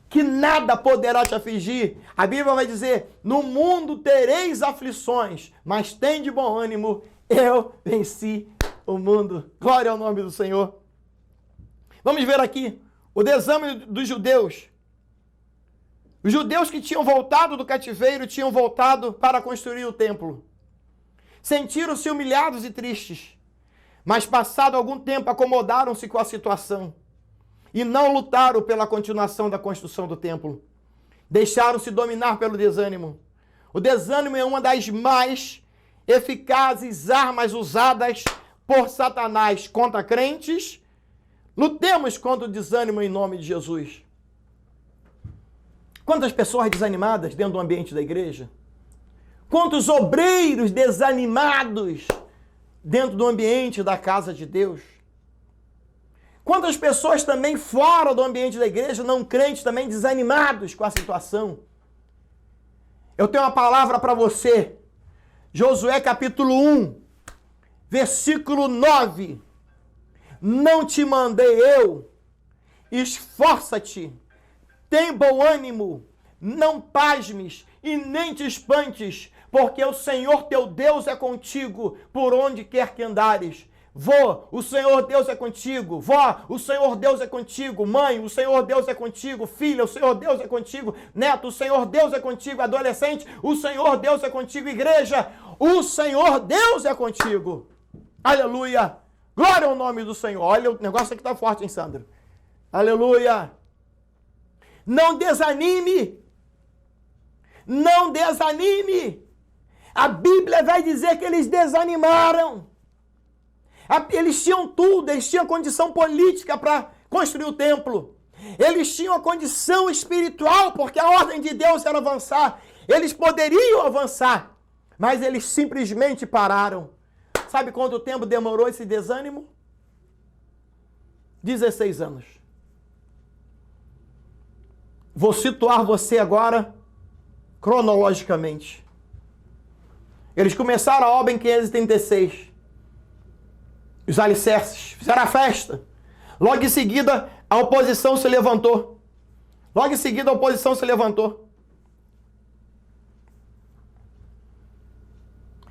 que nada poderá te afligir. A Bíblia vai dizer, no mundo tereis aflições, mas tem de bom ânimo, eu venci o mundo. Glória ao nome do Senhor. Vamos ver aqui o desânimo dos judeus Os judeus que tinham voltado do cativeiro tinham voltado para construir o templo. Sentiram-se humilhados e tristes, mas passado algum tempo acomodaram-se com a situação e não lutaram pela continuação da construção do templo. Deixaram-se dominar pelo desânimo. O desânimo é uma das mais eficazes armas usadas por Satanás contra crentes. Lutemos contra o desânimo em nome de Jesus. Quantas pessoas desanimadas dentro do ambiente da igreja? Quantos obreiros desanimados dentro do ambiente da casa de Deus? Quantas pessoas também fora do ambiente da igreja, não crentes, também desanimados com a situação? Eu tenho uma palavra para você. Josué capítulo 1, versículo 9. Não te mandei eu? Esforça-te, tem bom ânimo, não pasmes e nem te espantes, porque o Senhor teu Deus é contigo por onde quer que andares. Vô, o Senhor Deus é contigo. Vó, o Senhor Deus é contigo. Mãe, o Senhor Deus é contigo. Filha, o Senhor Deus é contigo. Neto, o Senhor Deus é contigo. Adolescente, o Senhor Deus é contigo. Igreja, o Senhor Deus é contigo. Aleluia. Glória ao nome do Senhor. Olha, o negócio aqui está forte, hein, Sandro? Aleluia. Não desanime. Não desanime. A Bíblia vai dizer que eles desanimaram. Eles tinham tudo, eles tinham condição política para construir o templo. Eles tinham a condição espiritual, porque a ordem de Deus era avançar. Eles poderiam avançar, mas eles simplesmente pararam. Sabe quanto tempo demorou esse desânimo? 16 anos. Vou situar você agora cronologicamente. Eles começaram a obra em 536. Os alicerces, fizeram a festa. Logo em seguida, a oposição se levantou. Logo em seguida, a oposição se levantou.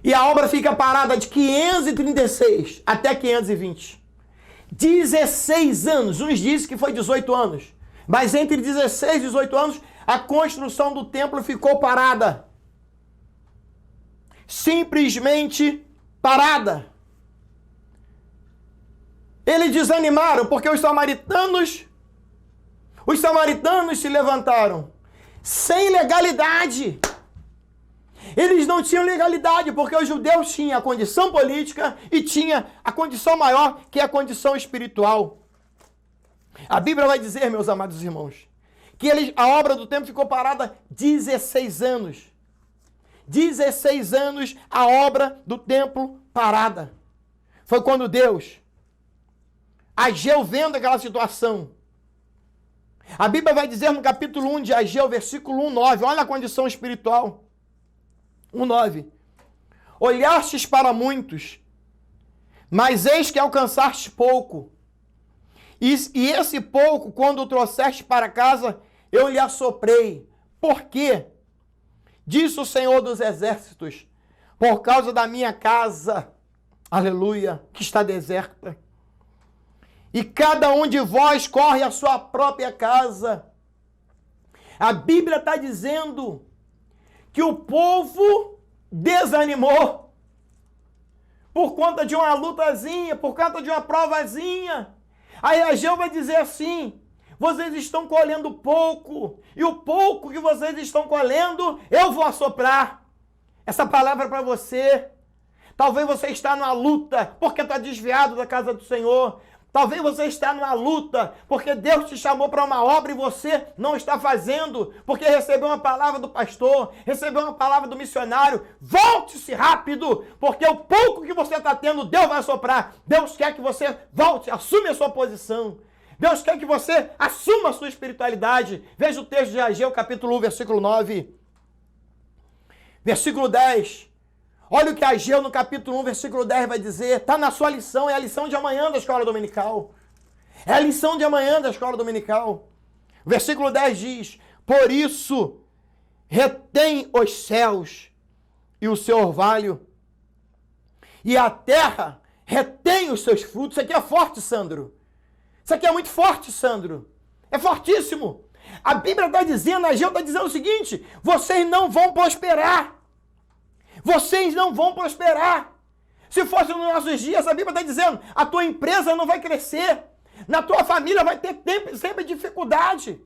E a obra fica parada de 536 até 520. 16 anos. Uns dizem que foi 18 anos. Mas entre 16 e 18 anos, a construção do templo ficou parada. Simplesmente parada. Eles desanimaram porque os samaritanos se levantaram sem legalidade. Eles não tinham legalidade porque os judeus tinham a condição política e tinha a condição maior, que é a condição espiritual. A Bíblia vai dizer, meus amados irmãos, que a obra do templo ficou parada 16 anos. 16 anos a obra do templo parada. Foi quando Deus, Ageu vendo aquela situação. A Bíblia vai dizer no capítulo 1 de Ageu, versículo 1:9, olha a condição espiritual. 1:9. Olhastes para muitos, mas eis que alcançaste pouco. E esse pouco, quando o trouxeste para casa, eu lhe assoprei. Por quê? Disse o Senhor dos Exércitos, por causa da minha casa, aleluia, que está deserta. E cada um de vós corre à sua própria casa. A Bíblia está dizendo que o povo desanimou por conta de uma lutazinha, por conta de uma provazinha. Aí Ageu vai dizer assim: vocês estão colhendo pouco, e o pouco que vocês estão colhendo, eu vou assoprar. Essa palavra é para você. Talvez você está numa luta porque está desviado da casa do Senhor. Talvez você está numa luta porque Deus te chamou para uma obra e você não está fazendo, porque recebeu uma palavra do pastor, recebeu uma palavra do missionário. Volte-se rápido, porque o pouco que você está tendo, Deus vai soprar. Deus quer que você volte, assume a sua posição. Deus quer que você assuma a sua espiritualidade. Veja o texto de Ageu, capítulo 1, versículo 9. Versículo 10. Olha o que Ageu no capítulo 1, versículo 10 vai dizer. Está na sua lição, é a lição de amanhã da escola dominical. É a lição de amanhã da escola dominical. Versículo 10 diz: por isso, retém os céus e o seu orvalho, e a terra retém os seus frutos. Isso aqui é forte, Sandro. Isso aqui é muito forte, Sandro. É fortíssimo. A Bíblia está dizendo, Ageu está dizendo o seguinte: vocês não vão prosperar. Vocês não vão prosperar. Se fosse nos nossos dias, a Bíblia está dizendo, a tua empresa não vai crescer. Na tua família vai ter sempre dificuldade.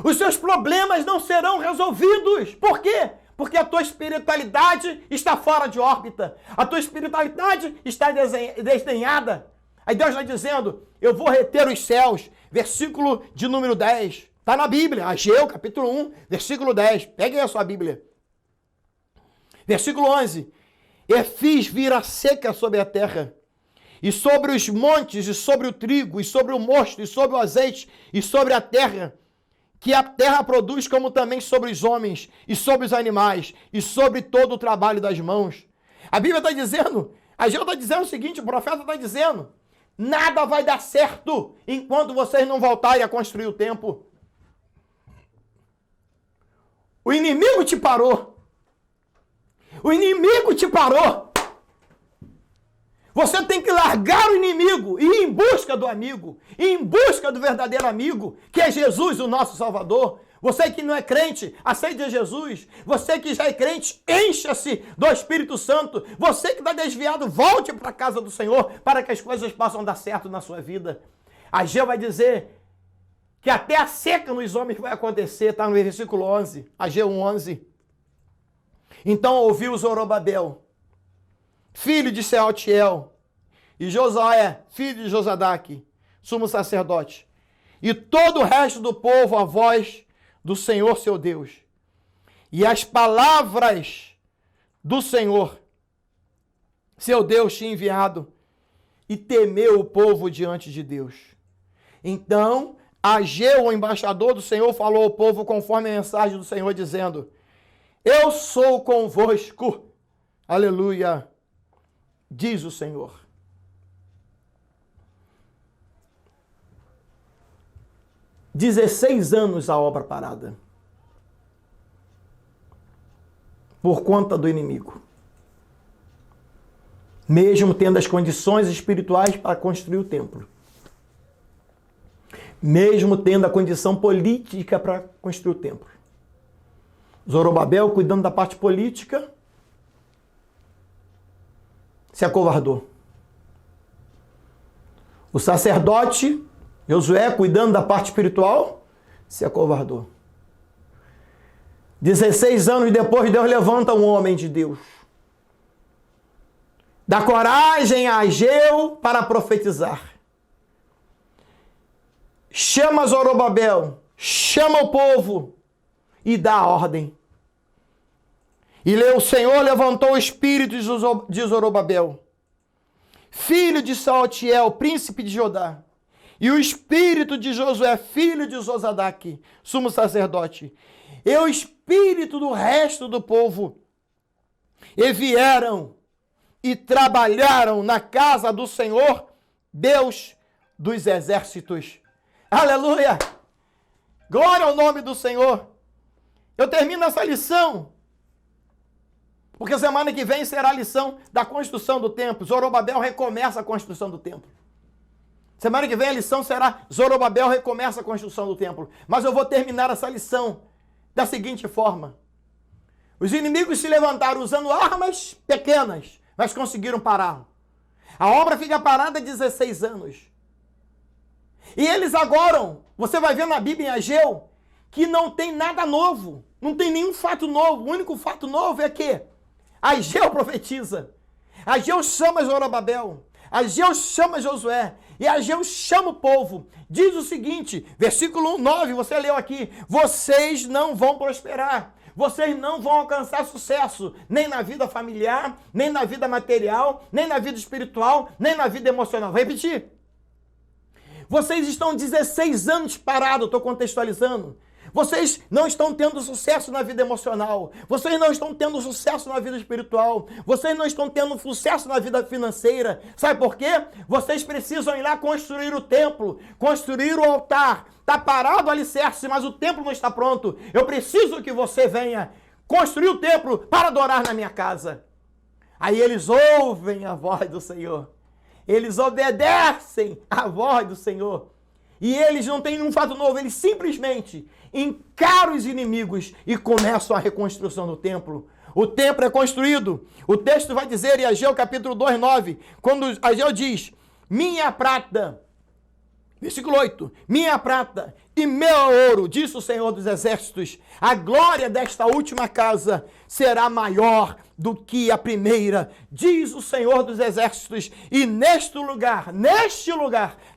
Os seus problemas não serão resolvidos. Por quê? Porque a tua espiritualidade está fora de órbita. A tua espiritualidade está desdenhada. Aí Deus está dizendo, eu vou reter os céus. Versículo de número 10. Está na Bíblia, Ageu, capítulo 1, versículo 10. Peguem a sua Bíblia. Versículo 11. E fiz vir a seca sobre a terra, e sobre os montes, e sobre o trigo, e sobre o mosto, e sobre o azeite, e sobre a terra, que a terra produz, como também sobre os homens, e sobre os animais, e sobre todo o trabalho das mãos. A Bíblia está dizendo, Ageu está dizendo o seguinte, o profeta está dizendo, nada vai dar certo enquanto vocês não voltarem a construir o templo. O inimigo te parou. O inimigo te parou. Você tem que largar o inimigo e ir em busca do amigo, ir em busca do verdadeiro amigo, que é Jesus, o nosso Salvador. Você que não é crente, aceite Jesus. Você que já é crente, encha-se do Espírito Santo. Você que está desviado, volte para a casa do Senhor para que as coisas possam dar certo na sua vida. Ageu vai dizer que até a seca nos homens vai acontecer, está no versículo 11, Ageu 1:11. Então ouviu Zorobabel, filho de Sealtiel, e Josué, filho de Josadaque, sumo sacerdote, e todo o resto do povo a voz do Senhor seu Deus, e as palavras do Senhor, seu Deus tinha enviado, e temeu o povo diante de Deus. Então Ageu, o embaixador do Senhor, falou ao povo conforme a mensagem do Senhor, dizendo, eu sou convosco, aleluia, diz o Senhor. "16 anos a obra parada, por conta do inimigo, mesmo tendo as condições espirituais para construir o templo, mesmo tendo a condição política para construir o templo. Zorobabel, cuidando da parte política, se acovardou. O sacerdote, Josué, cuidando da parte espiritual, se acovardou. 16 anos depois, Deus levanta um homem de Deus. Dá coragem a Ageu para profetizar. Chama Zorobabel, chama o povo e dá a ordem. E o Senhor levantou o espírito de Zorobabel, filho de Sealtiel, príncipe de Judá, e o espírito de Josué, filho de Josadaque, sumo sacerdote, e o espírito do resto do povo, e vieram e trabalharam na casa do Senhor, Deus dos exércitos. Aleluia! Glória ao nome do Senhor. Eu termino essa lição, porque semana que vem será a lição da construção do templo. Zorobabel recomeça a construção do templo. Semana que vem a lição será Zorobabel recomeça a construção do templo. Mas eu vou terminar essa lição da seguinte forma. Os inimigos se levantaram usando armas pequenas, mas conseguiram parar. A obra fica parada há 16 anos. E eles agora, você vai ver na Bíblia em Ageu, que não tem nada novo. Não tem nenhum fato novo. O único fato novo é que Ageu profetiza. Ageu chama Zorobabel. Ageu chama Josué. E Ageu chama o povo. Diz o seguinte, versículo 9, você leu aqui. Vocês não vão prosperar. Vocês não vão alcançar sucesso. Nem na vida familiar, nem na vida material, nem na vida espiritual, nem na vida emocional. Vou repetir. Vocês estão 16 anos parados, estou contextualizando. Vocês não estão tendo sucesso na vida emocional. Vocês não estão tendo sucesso na vida espiritual. Vocês não estão tendo sucesso na vida financeira. Sabe por quê? Vocês precisam ir lá construir o templo, construir o altar. Está parado o alicerce, mas o templo não está pronto. Eu preciso que você venha construir o templo para adorar na minha casa. Aí eles ouvem a voz do Senhor. Eles obedecem à voz do Senhor. E eles não têm nenhum fato novo, eles simplesmente encaram os inimigos e começam a reconstrução do templo. O templo é construído. O texto vai dizer em Ageu capítulo 2, 9, quando Ageu diz, minha prata, versículo 8, minha prata e meu ouro, disse o Senhor dos Exércitos, a glória desta última casa será maior do que a primeira, diz o Senhor dos Exércitos, e neste lugar,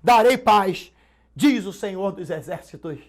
darei paz, diz o Senhor dos Exércitos.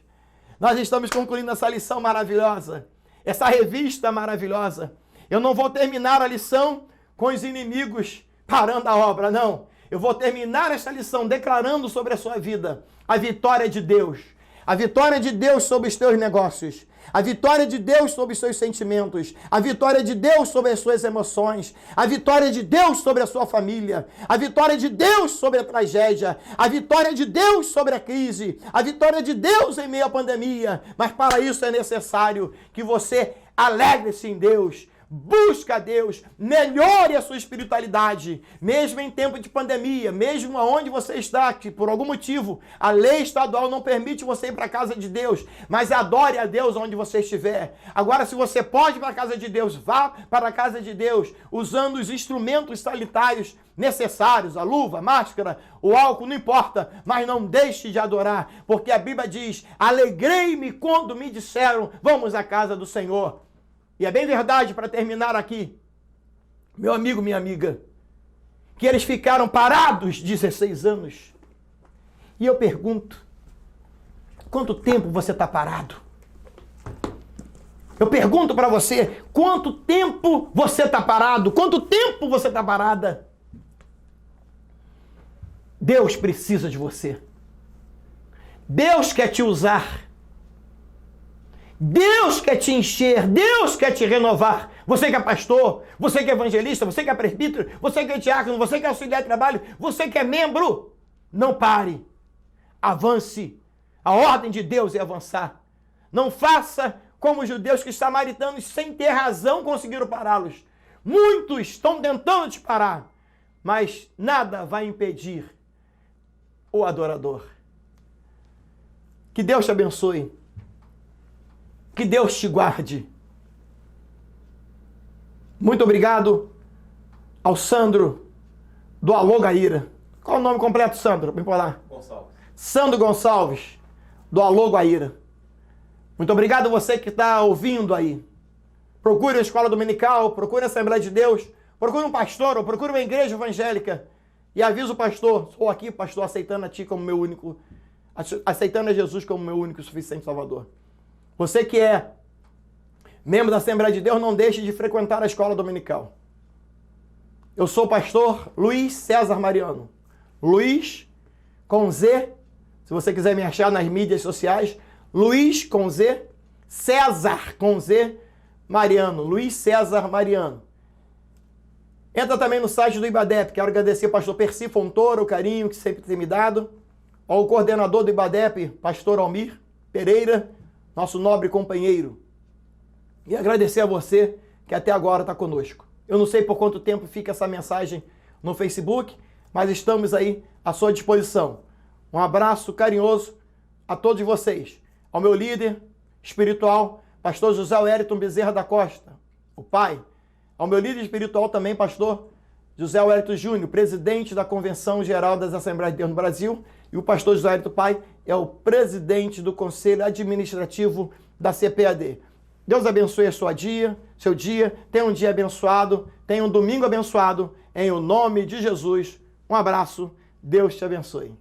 Nós estamos concluindo essa lição maravilhosa, essa revista maravilhosa. Eu não vou terminar a lição com os inimigos parando a obra, não. Eu vou terminar esta lição declarando sobre a sua vida a vitória de Deus. A vitória de Deus sobre os teus negócios. A vitória de Deus sobre os seus sentimentos. A vitória de Deus sobre as suas emoções. A vitória de Deus sobre a sua família. A vitória de Deus sobre a tragédia. A vitória de Deus sobre a crise. A vitória de Deus em meio à pandemia. Mas para isso é necessário que você alegre-se em Deus. Busca a Deus, melhore a sua espiritualidade, mesmo em tempo de pandemia, mesmo aonde você está, que por algum motivo a lei estadual não permite você ir para a casa de Deus, mas adore a Deus onde você estiver. Agora, se você pode ir para a casa de Deus, vá para a casa de Deus, usando os instrumentos sanitários necessários, a luva, a máscara, o álcool, não importa, mas não deixe de adorar, porque a Bíblia diz, alegrei-me quando me disseram, vamos à casa do Senhor. E é bem verdade, para terminar aqui, meu amigo, minha amiga, que eles ficaram parados 16 anos. E eu pergunto, quanto tempo você está parado? Eu pergunto para você, quanto tempo você está parado? Quanto tempo você está parada? Deus precisa de você. Deus quer te usar. Deus quer te encher, Deus quer te renovar. Você que é pastor, você que é evangelista, você que é presbítero, você que é diácono, você que é auxiliar de trabalho, você que é membro, não pare. Avance. A ordem de Deus é avançar. Não faça como os judeus que os samaritanos, sem ter razão, conseguiram pará-los. Muitos estão tentando te parar, mas nada vai impedir o adorador. Que Deus te abençoe. Que Deus te guarde. Muito obrigado ao Sandro do Alô Guaíra. Qual é o nome completo, Sandro? Vem por lá. Gonçalves. Sandro Gonçalves, do Alô Guaíra. Muito obrigado você que está ouvindo aí. Procure a escola dominical, procure a Assembleia de Deus, procure um pastor ou procure uma igreja evangélica e avisa o pastor, sou aqui, pastor, aceitando a ti como meu único, aceitando a Jesus como meu único e suficiente Salvador. Você que é membro da Assembleia de Deus, não deixe de frequentar a escola dominical. Eu sou o pastor Luiz César Mariano. Luiz com Z, se você quiser me achar nas mídias sociais, Luiz com Z, César com Z, Mariano, Luiz César Mariano. Entra também no site do IBADEP, quero agradecer ao pastor Percy Fontoura, o carinho que sempre tem me dado, ao coordenador do IBADEP, pastor Almir Pereira, nosso nobre companheiro. E agradecer a você que até agora está conosco. Eu não sei por quanto tempo fica essa mensagem no Facebook, mas estamos aí à sua disposição. Um abraço carinhoso a todos vocês. Ao meu líder espiritual, pastor José Wellington Bezerra da Costa, o pai. Ao meu líder espiritual também, pastor José Wellington Júnior, presidente da Convenção Geral das Assembleias de Deus no Brasil. E o pastor José Wellington Pai é o presidente do Conselho Administrativo da CPAD. Deus abençoe seu dia. Tenha um dia abençoado, tenha um domingo abençoado. Em o nome de Jesus. Um abraço. Deus te abençoe.